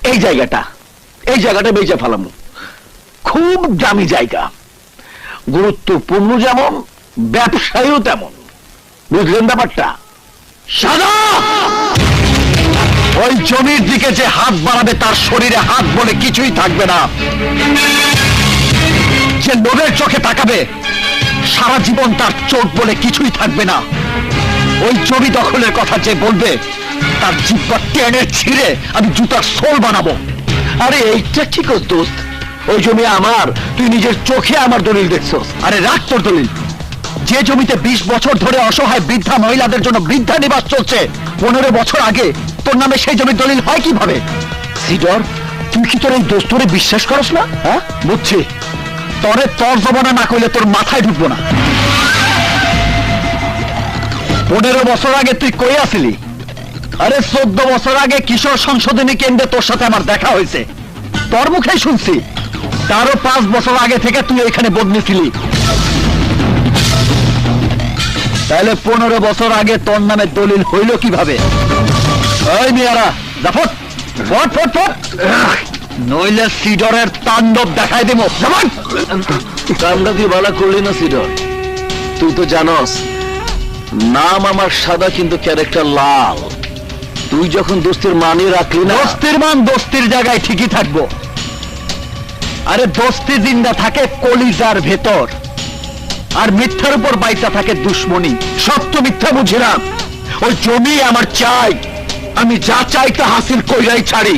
এই জায়গাটা বেচে ফেলামু। খুব দামি জায়গা, গুরুত্বপূর্ণ যেমন, ব্যবসায়ীও তেমন। বুঝলেন ব্যাপারটা? সাদা ওই জমির দিকে যে হাত বাড়াবে তার শরীরে হাত বলে কিছুই থাকবে না। যে লোভের চোখে তাকাবে সারা জীবন তার চোখ বলে কিছুই থাকবে না। ওই জমি দখলের কথা যে বলবে তার জিহ্বা টেনে ছিঁড়ে আমি জুতার সোল বানাবো। আরে এইটা ঠিক দোস্ত, ওই জমি আমার, তুই নিজের চোখে আমার দলিল দেখছস। আরে রাখ তোর দলিল। যে জমিতে 20 বছর ধরে অসহায় বৃদ্ধা মহিলাদের জন্য বৃদ্ধা নিবাস চলছে, 15 বছর আগে তোর নামে সেই জমির দলিল হয় কিভাবে? সিডর, তুই কি তোর এই দোস্তরে বিশ্বাস করস না? হ্যাঁ, বুঝছি। তরে তোর জমানা না কইলে তোর মাথায় ঢুকবো না। 15 বছর আগে তুই কই আসিলি? আরে 14 বছর আগে কিশোর সংশোধনী কেন্দ্রে তোর সাথে আমার দেখা হয়েছে, তোর মুখেই শুনছি। তারও 5 বছর আগে থেকে তুই এখানে বদলি ছিলি। তাহলে 15 বছর আগে তোর নামে দলিল হইল কিভাবে? ওই মিয়ারা জাফর, ফট ফট ফট, নইলে সিডরের তাণ্ডব দেখাই দেব। কামটা তুই ভালো করলি না সিডর। তুই তো জানস নাম আমার সাদা কিন্তু ক্যারেক্টার লাল। তুই যখন দোস্তির মানই রাখলি না, দোস্তির মান দোস্তির জায়গায় ঠিকই থাকবো। আরে দোস্তি জিন্দা থাকে কলিজার ভেতর, আর মিথ্যার উপর বাইচা থাকে দুশ্মনী। সত্য মিথ্যা বুঝি না। ওই জমি আমার চাই, আমি যা চাই তা হাসিল কইরাই ছাড়ি।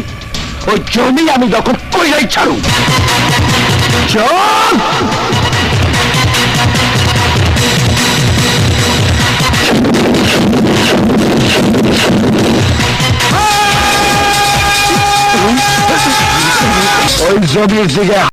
ওই জমি আমি দখল কইরাই ছাড়ু। চল ওই জমির দিকে